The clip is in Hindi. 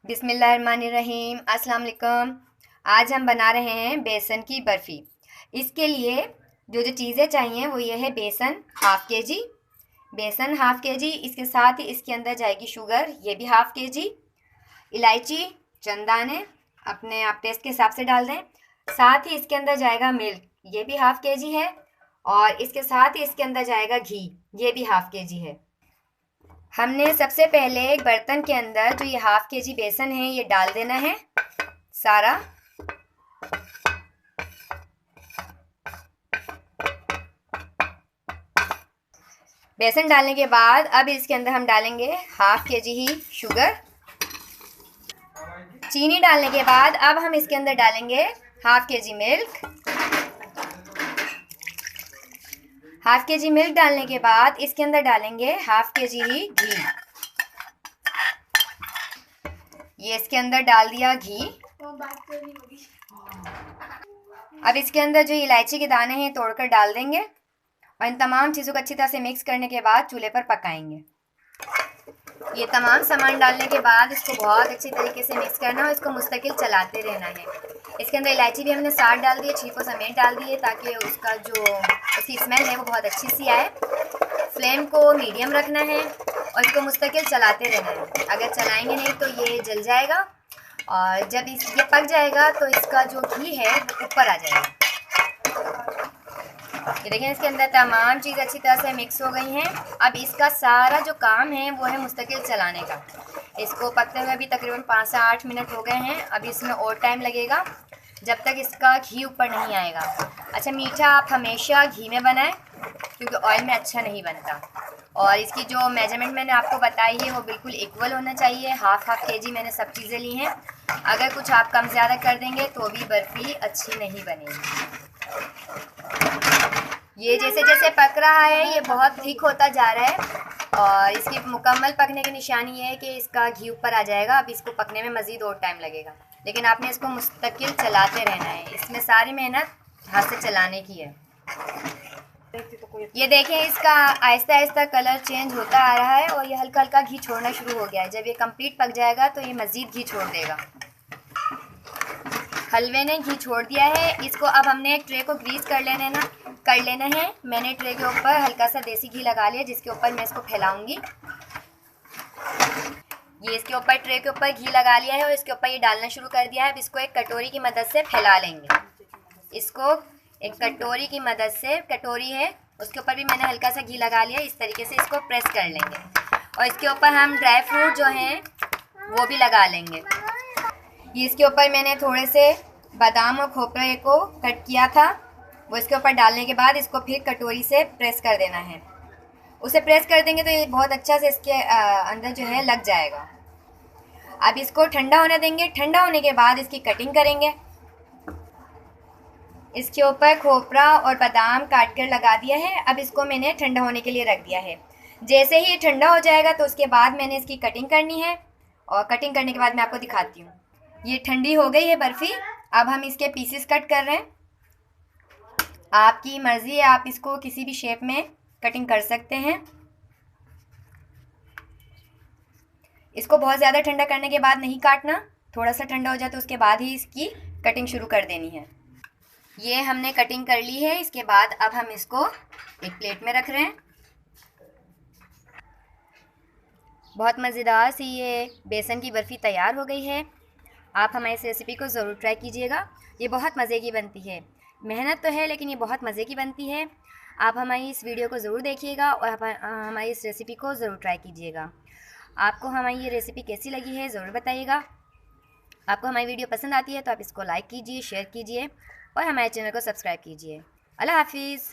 बिस्मिल्लाहिर्रहमानिर्रहीम। अस्सलाम वालेकुम। आज हम बना रहे हैं बेसन की बर्फ़ी। इसके लिए जो जो चीज़ें चाहिए वो ये है बेसन हाफ़ के जी, बेसन हाफ़ के जी। इसके साथ ही इसके अंदर जाएगी शुगर, ये भी हाफ़ के जी, इलायची चंद दाने अपने आप टेस्ट के हिसाब से डाल दें। साथ ही इसके अंदर जाएगा मिल्क, ये भी हाफ़ के जी है। और इसके साथ ही इसके अंदर जाएगा घी, ये भी हाफ़ के जी है। हमने सबसे पहले एक बर्तन के अंदर जो ये हाफ़ के जी बेसन है ये डाल देना है सारा। बेसन डालने के बाद अब इसके अंदर हम डालेंगे हाफ़ के जी ही शुगर। चीनी डालने के बाद अब हम इसके अंदर डालेंगे हाफ़ के जी मिल्क। हाफ़ के जी मिल्क डालने के बाद इसके अंदर डालेंगे हाफ़ के जी ही घी। ये इसके अंदर डाल दिया घी। अब इसके अंदर जो इलायची के दाने हैं तोड़कर डाल देंगे और इन तमाम चीज़ों को अच्छी तरह से मिक्स करने के बाद चूल्हे पर पकाएंगे। ये तमाम सामान डालने के बाद इसको बहुत अच्छी तरीके से मिक्स करना है और इसको मुस्तकिल चलाते रहना है। इसके अंदर इलायची भी हमने साथ डाल दी है, छिलकों समेत डाल दी है ताकि उसकी स्मेल है वो बहुत अच्छी सी आए। फ्लेम को मीडियम रखना है और इसको मुस्तकिल चलाते रहना है। अगर चलाएंगे नहीं तो ये जल जाएगा और जब ये पक जाएगा तो इसका जो घी है वो ऊपर आ जाएगा। ये देखिए इसके अंदर तमाम चीज़ अच्छी तरह से मिक्स हो गई हैं। अब इसका सारा जो काम है वो है मुस्तकिल चलाने का। इसको पकते हुए अभी तकरीबन 5 से 8 मिनट हो गए हैं। अभी इसमें और टाइम लगेगा जब तक इसका घी ऊपर नहीं आएगा। अच्छा, मीठा आप हमेशा घी में बनाएं क्योंकि ऑयल में अच्छा नहीं बनता। और इसकी जो मेजरमेंट मैंने आपको बताई है वो बिल्कुल इक्वल होना चाहिए। हाफ़ के जी मैंने सब चीज़ें ली हैं। अगर कुछ आप कम ज़्यादा कर देंगे तो भी बर्फ़ी अच्छी नहीं बनेगी। ये जैसे जैसे पक रहा है ये बहुत थिक होता जा रहा है और इसकी मुकम्मल पकने की निशानी ये है कि इसका घी ऊपर आ जाएगा। अब इसको पकने में मज़ीद और टाइम लगेगा, लेकिन आपने इसको मुस्तकिल चलाते रहना है। इसमें सारी मेहनत हाथ से चलाने की है। ये देखें इसका आहिस्ता आहिस्ता कलर चेंज होता आ रहा है और ये हल्का हल्का घी छोड़ना शुरू हो गया है। जब ये कंप्लीट पक जाएगा तो ये मज़ीद घी छोड़ देगा। हलवे ने घी छोड़ दिया है। इसको अब हमने एक ट्रे को ग्रीस कर लेना है। मैंने ट्रे के ऊपर हल्का सा देसी घी लगा लिया जिसके ऊपर मैं इसको फैलाऊंगी। ये इसके ऊपर ट्रे के ऊपर घी लगा लिया है और इसके ऊपर ये डालना शुरू कर दिया है। अब इसको एक कटोरी की मदद से फैला लेंगे। इसको एक कटोरी की मदद से, कटोरी है उसके ऊपर भी मैंने हल्का सा घी लगा लिया। इस तरीके से इसको प्रेस कर लेंगे और इसके ऊपर हम ड्राई फ्रूट जो हैं वो भी लगा लेंगे। ये इसके ऊपर मैंने थोड़े से बादाम और खोपरे को कट किया था, वो इसके ऊपर डालने के बाद इसको फिर कटोरी से प्रेस कर देना है। उसे प्रेस कर देंगे तो ये बहुत अच्छा से इसके अंदर जो है लग जाएगा। अब इसको ठंडा होने देंगे। ठंडा होने के बाद इसकी कटिंग करेंगे। इसके ऊपर खोपरा और बादाम काट कर लगा दिया है। अब इसको मैंने ठंडा होने के लिए रख दिया है। जैसे ही ये ठंडा हो जाएगा तो उसके बाद मैंने इसकी कटिंग करनी है और कटिंग करने के बाद मैं आपको दिखाती हूँ। ये ठंडी हो गई है बर्फ़ी। अब हम इसके पीसेस कट कर रहे हैं। आपकी मर्ज़ी है, आप इसको किसी भी शेप में कटिंग कर सकते हैं। इसको बहुत ज़्यादा ठंडा करने के बाद नहीं काटना, थोड़ा सा ठंडा हो जाए तो उसके बाद ही इसकी कटिंग शुरू कर देनी है। ये हमने कटिंग कर ली है। इसके बाद अब हम इसको एक प्लेट में रख रहे हैं। बहुत मज़ेदार सी ये बेसन की बर्फ़ी तैयार हो गई है। आप हमारी इस रेसिपी को ज़रूर ट्राई कीजिएगा। ये बहुत मज़े की बनती है। मेहनत तो है लेकिन ये बहुत मज़े की बनती है। आप हमारी इस वीडियो को ज़रूर देखिएगा और हमारी इस रेसिपी को ज़रूर ट्राई कीजिएगा। आपको हमारी ये रेसिपी कैसी लगी है ज़रूर बताइएगा। आपको हमारी वीडियो पसंद आती है तो आप इसको लाइक कीजिए, शेयर कीजिए और हमारे चैनल को सब्सक्राइब कीजिए। अल्लाह हाफिज़।